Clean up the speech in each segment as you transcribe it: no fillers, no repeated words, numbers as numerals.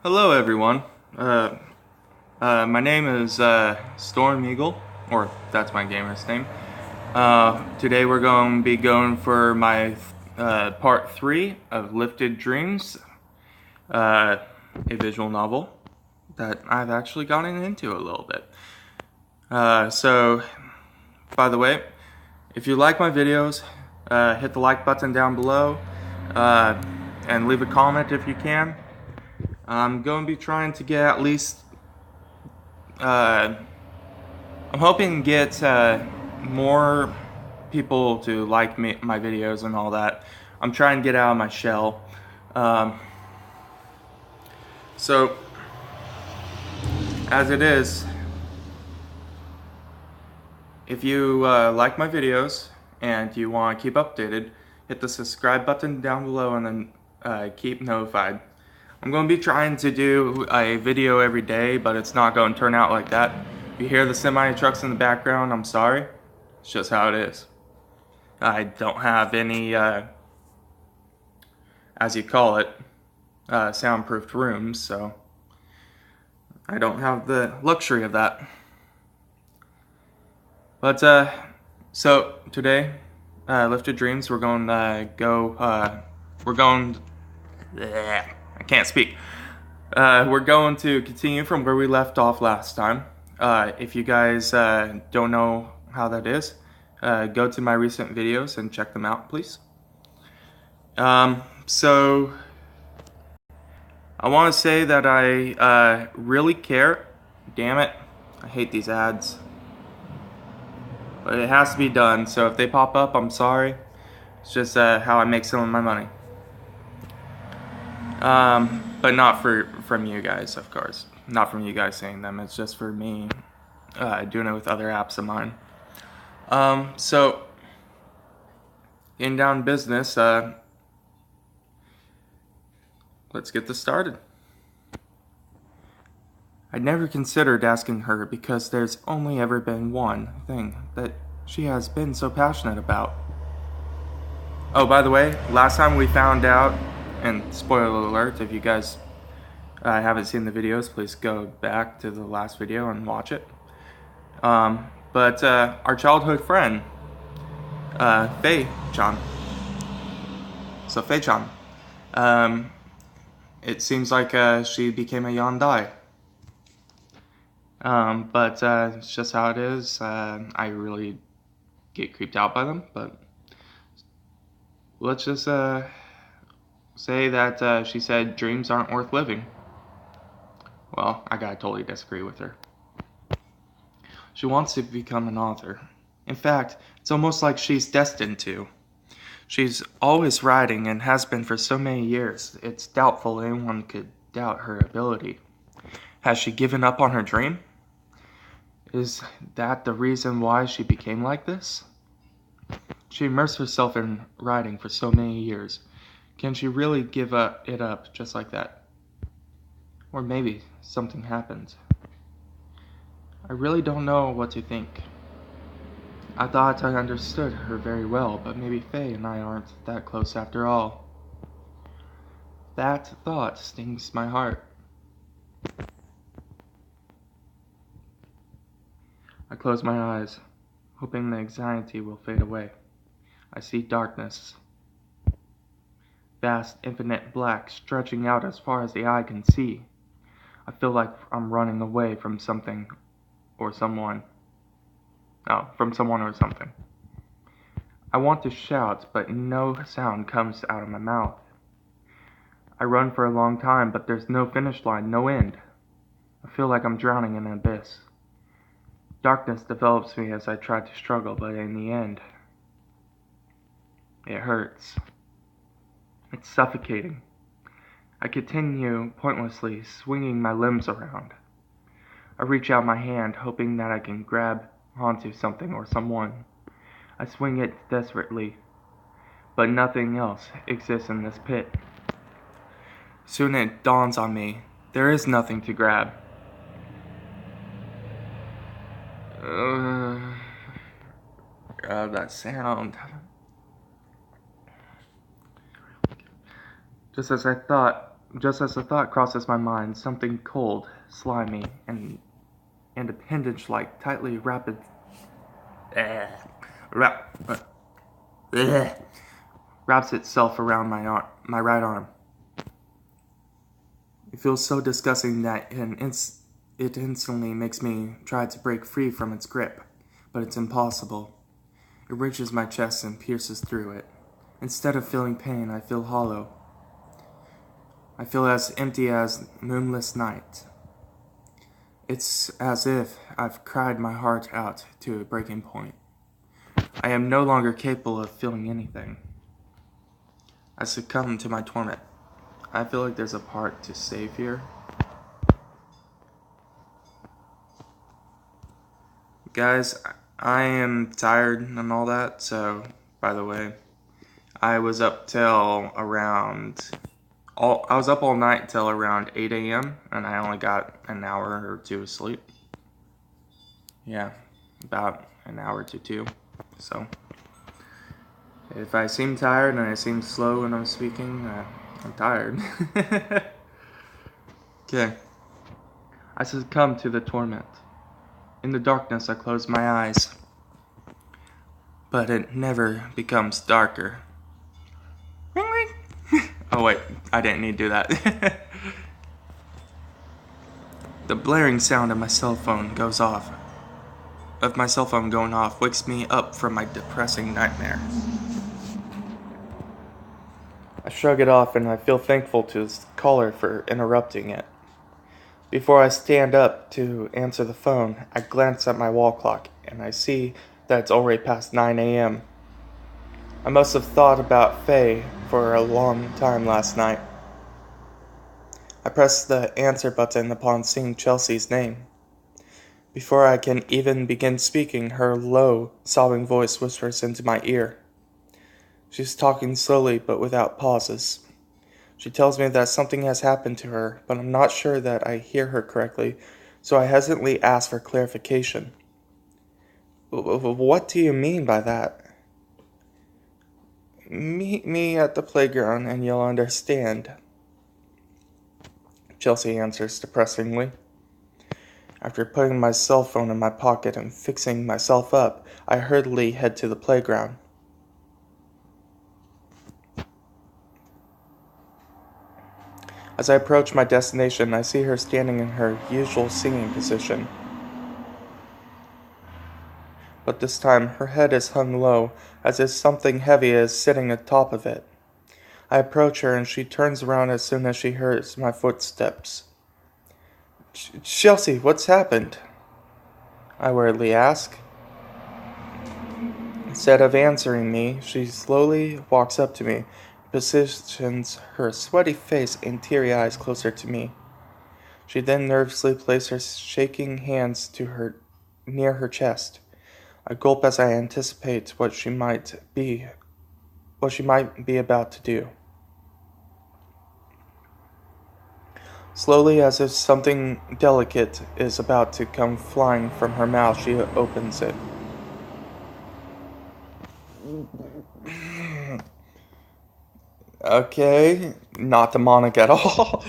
Hello, everyone. My name is Storm Eagle, or that's my gamer's name. Today we're going to be going for my part 3 of Lifted Dreams, a visual novel that I've actually gotten into a little bit. By the way, if you like my videos, hit the like button down below and leave a comment if you can. I'm going to be trying to get at least I'm hoping to get more people to like my videos and all that. I'm trying to get out of my shell. Um, so, as it is, if you like my videos and you want to keep updated, hit the subscribe button down below and then keep notified. I'm going to be trying to do a video every day, but it's not going to turn out like that. If you hear the semi trucks in the background, I'm sorry. It's just how it is. I don't have any, as you call it, soundproofed rooms, so I don't have the luxury of that. But, so today, Lifted Dreams, we're going to I can't speak. We're going to continue from where we left off last time. If you guys don't know how that is, go to my recent videos and check them out, please. So I want to say that I really care. Damn it, I hate these ads. But it has to be done, so if they pop up, I'm sorry. It's just how I make some of my money. But not from you guys, of course. Not from you guys saying them. It's just for me doing it with other apps of mine. So getting down to business, let's get this started. I never considered asking her because there's only ever been one thing that she has been so passionate about. Oh, by the way, last time we found out, and spoiler alert, if you guys haven't seen the videos, please go back to the last video and watch it. But our childhood friend, Faye-chan. So Faye-chan, it seems like she became a yandai. But it's just how it is. I really get creeped out by them, but let's just say that she said dreams aren't worth living. Well, I gotta totally disagree with her. She wants to become an author. In fact, it's almost like she's destined to. She's always writing and has been for so many years, it's doubtful anyone could doubt her ability. Has she given up on her dream? Is that the reason why she became like this? She immersed herself in writing for so many years. Can she really give it up just like that? Or maybe something happened. I really don't know what to think. I thought I understood her very well, but maybe Faye and I aren't that close after all. That thought stings my heart. I close my eyes, hoping the anxiety will fade away. I see darkness. Vast, infinite black stretching out as far as the eye can see. I feel like I'm running away from something or someone. Oh, from someone or something. I want to shout, but no sound comes out of my mouth. I run for a long time, but there's no finish line, no end. I feel like I'm drowning in an abyss. Darkness develops me as I try to struggle, but in the end, it hurts. It's suffocating. I continue pointlessly swinging my limbs around. I reach out my hand, hoping that I can grab onto something or someone. I swing it desperately, but nothing else exists in this pit. Soon it dawns on me, there is nothing to grab. That sound. Just as I thought, Just as the thought crosses my mind, something cold, slimy, and appendage-like, tightly rapid, wrap, wraps itself around my right arm. It feels so disgusting that it instantly makes me try to break free from its grip, but it's impossible. It reaches my chest and pierces through it. Instead of feeling pain, I feel hollow. I feel as empty as moonless night. It's as if I've cried my heart out to a breaking point. I am no longer capable of feeling anything. I succumb to my torment. I feel like there's a part to save here. Guys, I am tired and all that, so, by the way, I was up till around, I was up all night till around 8 a.m., and I only got an hour or two of sleep. Yeah, about an hour to two, so. If I seem tired and I seem slow when I'm speaking, I'm tired. Okay. I succumb to the torment. In the darkness, I close my eyes. But it never becomes darker. Oh wait, I didn't need to do that. The blaring sound of my cell phone going off wakes me up from my depressing nightmare. I shrug it off and I feel thankful to the caller for interrupting it. Before I stand up to answer the phone, I glance at my wall clock and I see that it's already past 9 a.m. I must have thought about Faye for a long time last night. I press the answer button upon seeing Chelsea's name. Before I can even begin speaking, her low, sobbing voice whispers into my ear. She's talking slowly but without pauses. She tells me that something has happened to her, but I'm not sure that I hear her correctly, so I hesitantly ask for clarification. What do you mean by that? Meet me at the playground and you'll understand, Chelsea answers depressingly. After putting my cell phone in my pocket and fixing myself up, I hurriedly head to the playground. As I approach my destination, I see her standing in her usual singing position. But this time, her head is hung low, as if something heavy is sitting atop of it. I approach her and she turns around as soon as she hears my footsteps. Chelsea, what's happened? I worriedly ask. Instead of answering me, she slowly walks up to me, positions her sweaty face and teary eyes closer to me. She then nervously places her shaking hands near her chest. I gulp as I anticipate what she might be about to do. Slowly, as if something delicate is about to come flying from her mouth, she opens it. Okay, not demonic at all.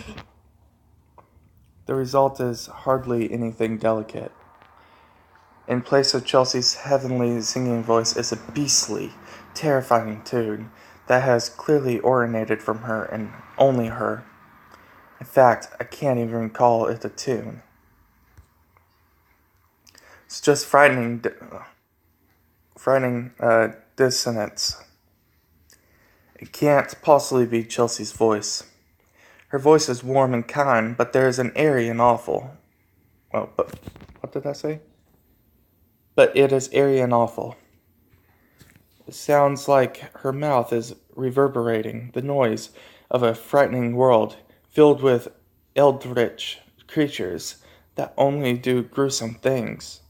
The result is hardly anything delicate. In place of Chelsea's heavenly singing voice is a beastly, terrifying tune that has clearly originated from her and only her. In fact, I can't even call it a tune. It's just frightening dissonance. It can't possibly be Chelsea's voice. Her voice is warm and kind, but there is an airy and awful. But what did I say? But it is airy and awful. It sounds like her mouth is reverberating the noise of a frightening world filled with eldritch creatures that only do gruesome things.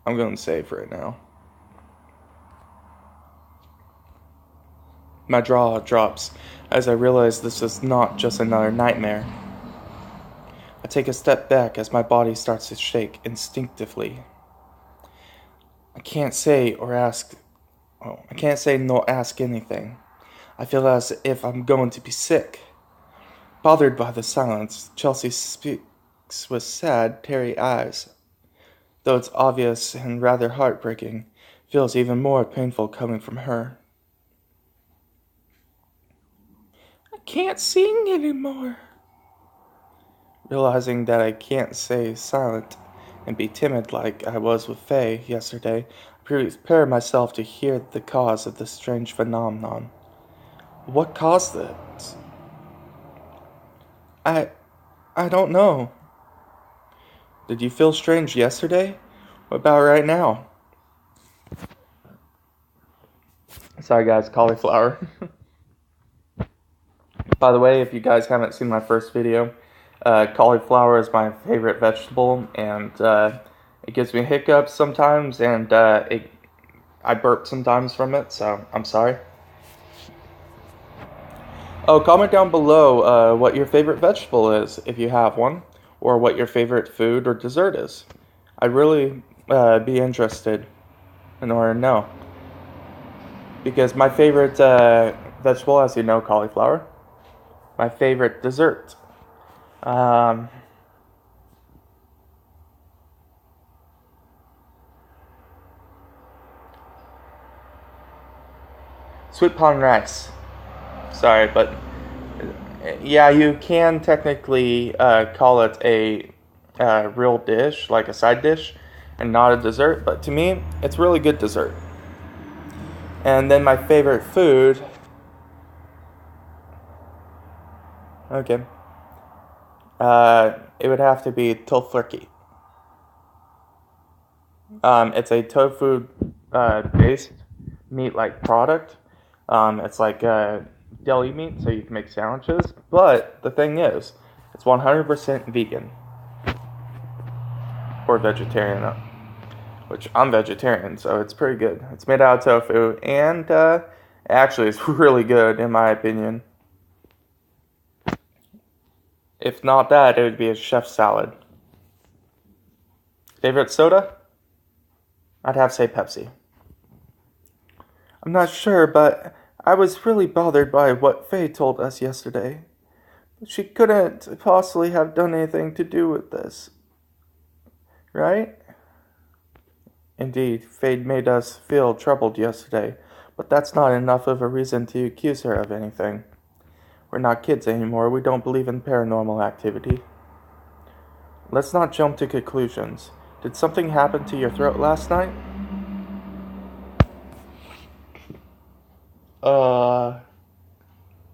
I'm going to save right now. My jaw drops as I realize this is not just another nightmare. I take a step back as my body starts to shake instinctively. I can't say nor ask anything. I feel as if I'm going to be sick. Bothered by the silence, Chelsea speaks with sad, teary eyes. Though it's obvious and rather heartbreaking, it feels even more painful coming from her. I can't sing anymore. Realizing that I can't stay silent and be timid like I was with Faye yesterday, I prepared myself to hear the cause of this strange phenomenon. What caused it? I don't know. Did you feel strange yesterday? What about right now? Sorry guys, cauliflower. By the way, if you guys haven't seen my first video, cauliflower is my favorite vegetable, and it gives me hiccups sometimes, and I burp sometimes from it, so I'm sorry. Oh, comment down below what your favorite vegetable is, if you have one, or what your favorite food or dessert is. I'd really be interested in order to know. Because my favorite vegetable, as you know, cauliflower. My favorite dessert. Sweet pond rice. Sorry, but yeah, you can technically call it a real dish, like a side dish, and not a dessert. But to me, it's really good dessert. And then my favorite food. Okay. It would have to be tofurkey. It's a tofu based meat-like product. It's like deli meat, so you can make sandwiches. But the thing is, it's 100% vegan or vegetarian, which I'm vegetarian, so it's pretty good. It's made out of tofu, and actually, it's really good in my opinion. If not that, it would be a chef's salad. Favorite soda? I'd have to say Pepsi. I'm not sure, but I was really bothered by what Faye told us yesterday. She couldn't possibly have done anything to do with this. Right? Indeed, Faye made us feel troubled yesterday, but that's not enough of a reason to accuse her of anything. We're not kids anymore. We don't believe in paranormal activity. Let's not jump to conclusions. Did something happen to your throat last night?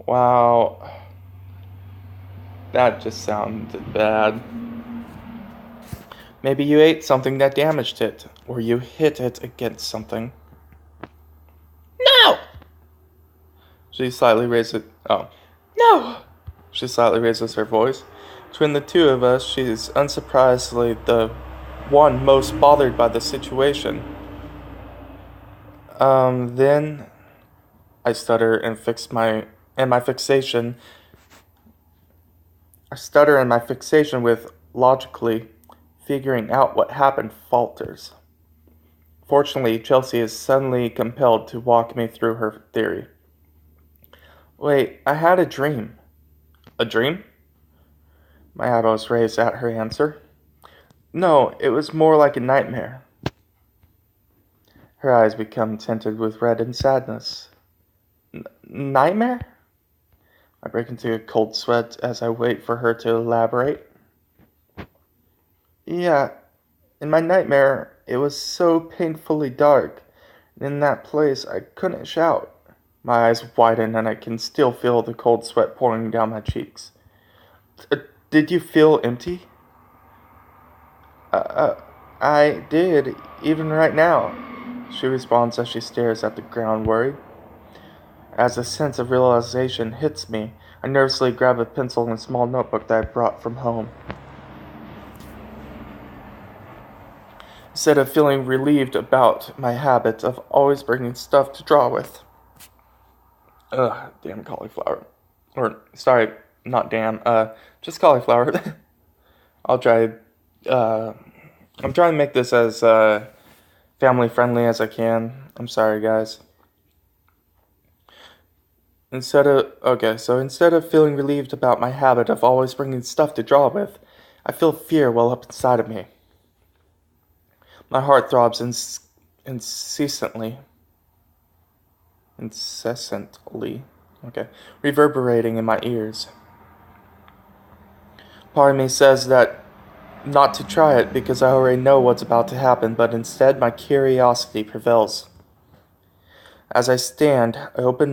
Wow. That just sounded bad. Maybe you ate something that damaged it, or you hit it against something. No! She slightly raises No! She slightly raises her voice. Between the two of us, she's unsurprisingly the one most bothered by the situation. Then I stutter and my fixation with logically figuring out what happened falters. Fortunately, Chelsea is suddenly compelled to walk me through her theory. Wait, I had a dream. A dream? My eyebrows raised at her answer. No, it was more like a nightmare. Her eyes become tinted with red and sadness. Nightmare? I break into a cold sweat as I wait for her to elaborate. Yeah, in my nightmare, it was so painfully dark. And in that place, I couldn't shout. My eyes widen and I can still feel the cold sweat pouring down my cheeks. Did you feel empty? I did, even right now, she responds as she stares at the ground worried. As a sense of realization hits me, I nervously grab a pencil and a small notebook that I brought from home. Instead of feeling relieved about my habit of always bringing stuff to draw with. Ugh, damn cauliflower. Or, sorry, not damn, just cauliflower. I'm trying to make this as family friendly as I can. I'm sorry, guys. Instead of feeling relieved about my habit of always bringing stuff to draw with, I feel fear well up inside of me. My heart throbs incessantly, reverberating in my ears. Part of me says that not to try it because I already know what's about to happen, but instead my curiosity prevails. As I stand, I open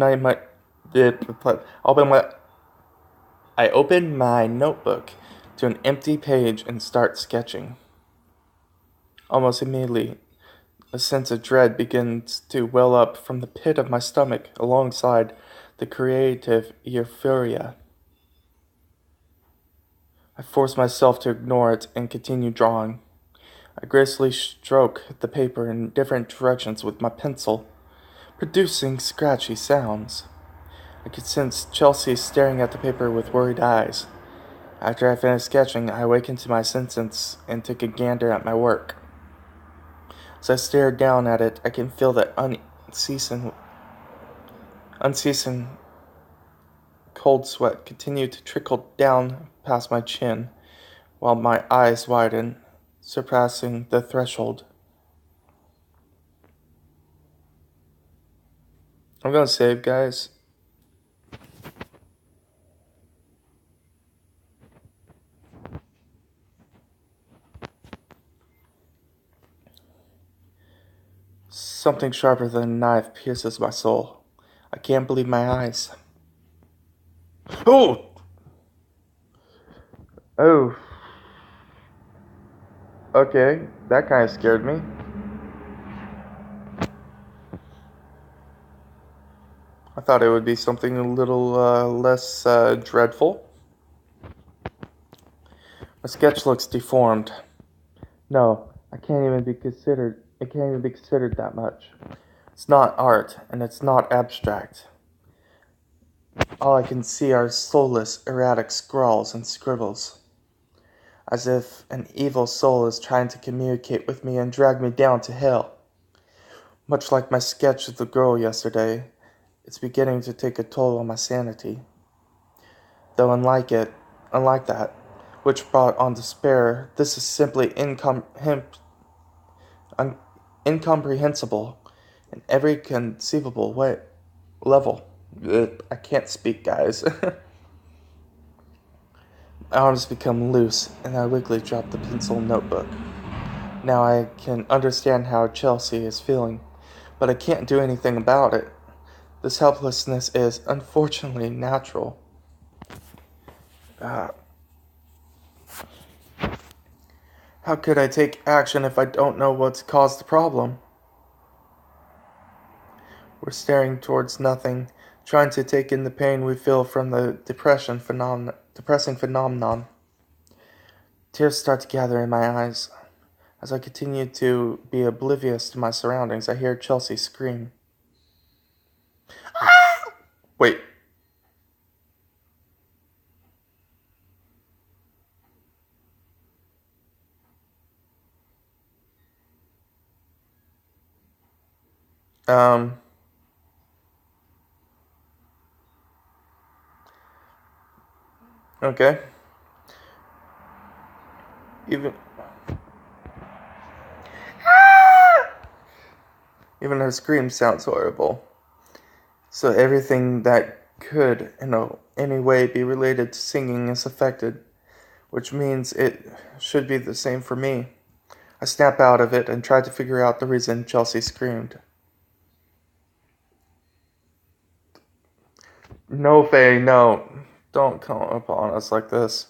my notebook to an empty page and start sketching. Almost immediately, a sense of dread begins to well up from the pit of my stomach alongside the creative euphoria. I force myself to ignore it and continue drawing. I gracefully stroke the paper in different directions with my pencil, producing scratchy sounds. I could sense Chelsea staring at the paper with worried eyes. After I finished sketching, I awakened to my senses and took a gander at my work. As I stared down at it, I can feel that unceasing cold sweat continue to trickle down past my chin, while my eyes widen, surpassing the threshold. I'm gonna save, guys. Something sharper than a knife pierces my soul. I can't believe my eyes. Oh! Oh. Okay, that kind of scared me. I thought it would be something a little less dreadful. My sketch looks deformed. No, it can't even be considered that much. It's not art, and it's not abstract. All I can see are soulless, erratic scrawls and scribbles, as if an evil soul is trying to communicate with me and drag me down to hell. Much like my sketch of the girl yesterday, it's beginning to take a toll on my sanity. Though unlike that, which brought on despair, this is simply incomprehensible in every conceivable level. I can't speak, guys. My arms become loose, and I weakly drop the pencil notebook. Now I can understand how Chelsea is feeling, but I can't do anything about it. This helplessness is, unfortunately, natural. How could I take action if I don't know what's caused the problem? We're staring towards nothing, trying to take in the pain we feel from the depressing phenomenon. Tears start to gather in my eyes. As I continue to be oblivious to my surroundings, I hear Chelsea scream. Ah! Wait. Okay. Even her scream sounds horrible. So everything that could, in any way, be related to singing is affected, which means it should be the same for me. I snap out of it and try to figure out the reason Chelsea screamed. No, Faye, no. Don't come upon us like this.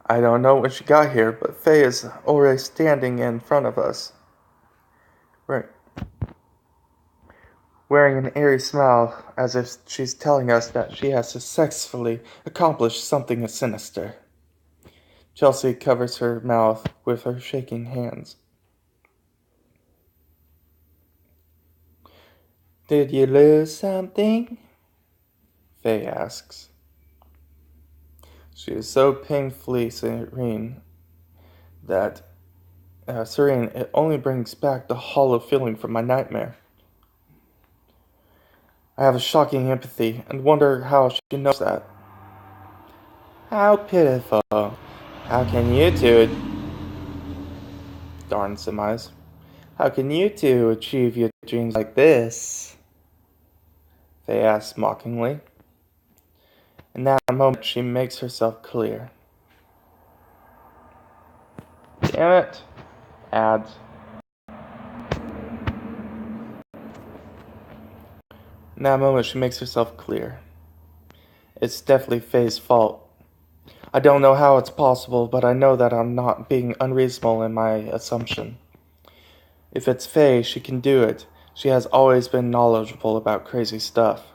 I don't know when she got here, but Faye is already standing in front of us. Right. Wearing an airy smile, as if she's telling us that she has successfully accomplished something sinister. Chelsea covers her mouth with her shaking hands. Did you lose something? Faye asks. She is so painfully serene that it only brings back the hollow feeling from my nightmare. I have a shocking empathy and wonder how she knows that. How pitiful. How can you two... Darn surmise. How can you two achieve your dreams like this? They asked mockingly. In that moment, she makes herself clear. Damn it. Ads. In that moment, she makes herself clear. It's definitely Faye's fault. I don't know how it's possible, but I know that I'm not being unreasonable in my assumption. If it's Faye, she can do it. She has always been knowledgeable about crazy stuff.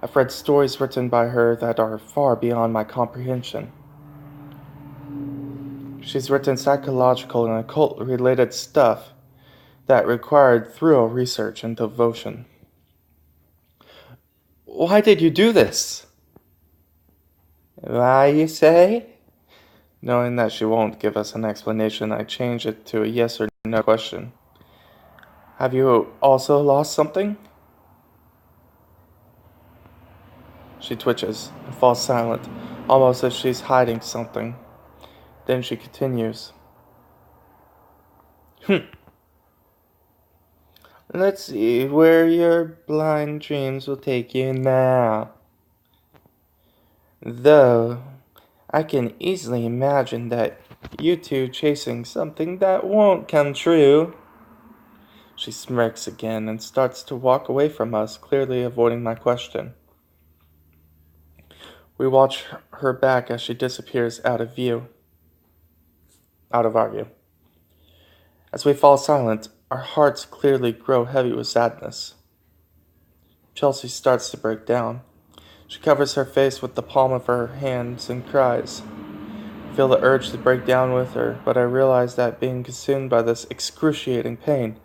I've read stories written by her that are far beyond my comprehension. She's written psychological and occult-related stuff that required thorough research and devotion. Why did you do this? Why, you say? Knowing that she won't give us an explanation, I change it to a yes or no question. Have you also lost something? She twitches and falls silent, almost as she's hiding something. Then she continues. Let's see where your blind dreams will take you now. Though, I can easily imagine that you two chasing something that won't come true. She smirks again and starts to walk away from us, clearly avoiding my question. We watch her back as she disappears out of our view. As we fall silent, our hearts clearly grow heavy with sadness. Chelsea starts to break down. She covers her face with the palm of her hands and cries. I feel the urge to break down with her, but I realize that being consumed by this excruciating pain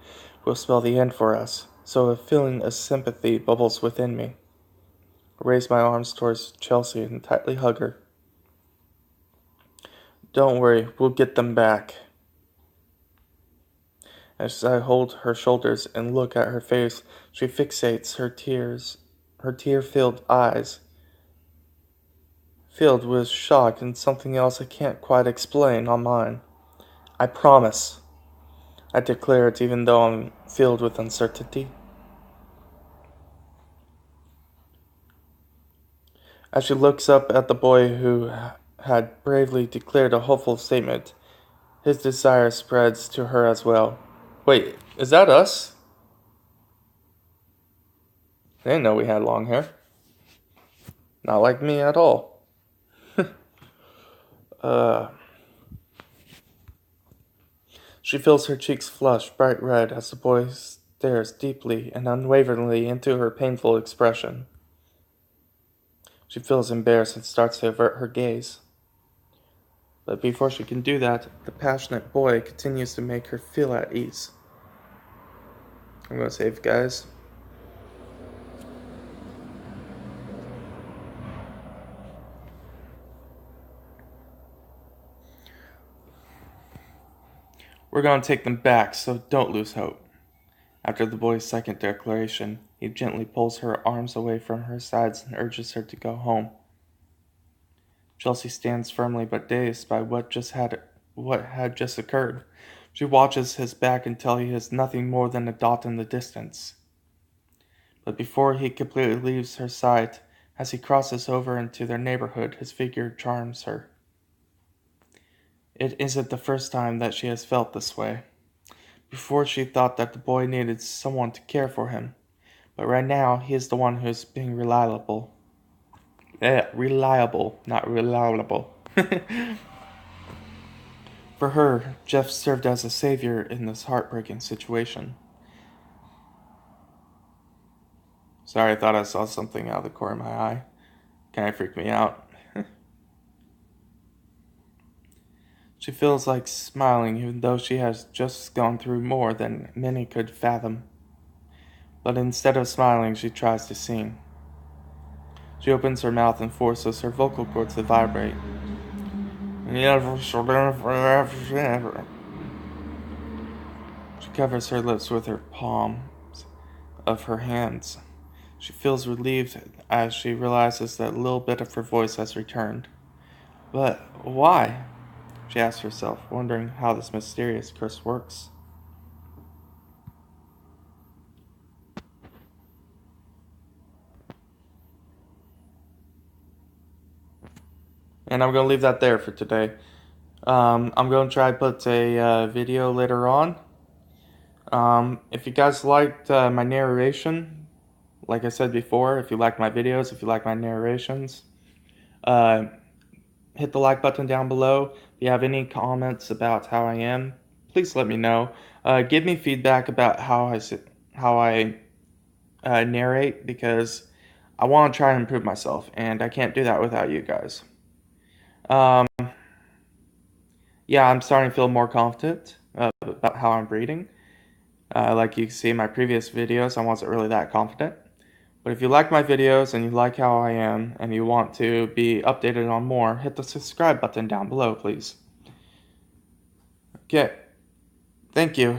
will spell the end for us, so a feeling of sympathy bubbles within me. I raise my arms towards Chelsea and tightly hug her. Don't worry, we'll get them back. As I hold her shoulders and look at her face, she fixates her tear-filled eyes, filled with shock and something else I can't quite explain, on mine. I promise. I declare it even though I'm filled with uncertainty. As she looks up at the boy who had bravely declared a hopeful statement, his desire spreads to her as well. Wait, is that us? They didn't know we had long hair. Not like me at all. She feels her cheeks flush bright red as the boy stares deeply and unwaveringly into her painful expression. She feels embarrassed and starts to avert her gaze. But before she can do that, the passionate boy continues to make her feel at ease. I'm gonna save, guys. We're gonna take them back, so don't lose hope. After the boy's second declaration, he gently pulls her arms away from her sides and urges her to go home. Chelsea stands firmly but dazed by what had just occurred. She watches his back until he is nothing more than a dot in the distance. But before he completely leaves her sight, as he crosses over into their neighborhood, his figure charms her. It isn't the first time that she has felt this way. Before, she thought that the boy needed someone to care for him, but right now he is the one who is being reliable. Reliable, not reliable. For her, Jeff served as a savior in this heartbreaking situation. Sorry, I thought I saw something out of the corner of my eye. Kinda freaked me out. She feels like smiling even though she has just gone through more than many could fathom. But instead of smiling, she tries to sing. She opens her mouth and forces her vocal cords to vibrate. She covers her lips with her palms of her hands. She feels relieved as she realizes that a little bit of her voice has returned. But why? She asks herself, wondering how this mysterious curse works. And I'm going to leave that there for today. I'm going to try to put a video later on. If you guys liked my narration, like I said before, if you like my videos, if you like my narrations, uh, hit the like button down below. If you have any comments about how I am, please let me know. Give me feedback about how I narrate, because I want to try and improve myself, and I can't do that without you guys. Um, yeah, I'm starting to feel more confident about how I'm reading. Like you can see in my previous videos, I wasn't really that confident. But if you like my videos and you like how I am and you want to be updated on more, hit the subscribe button down below, please. Okay, thank you.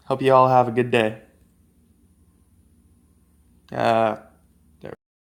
Hope you all have a good day.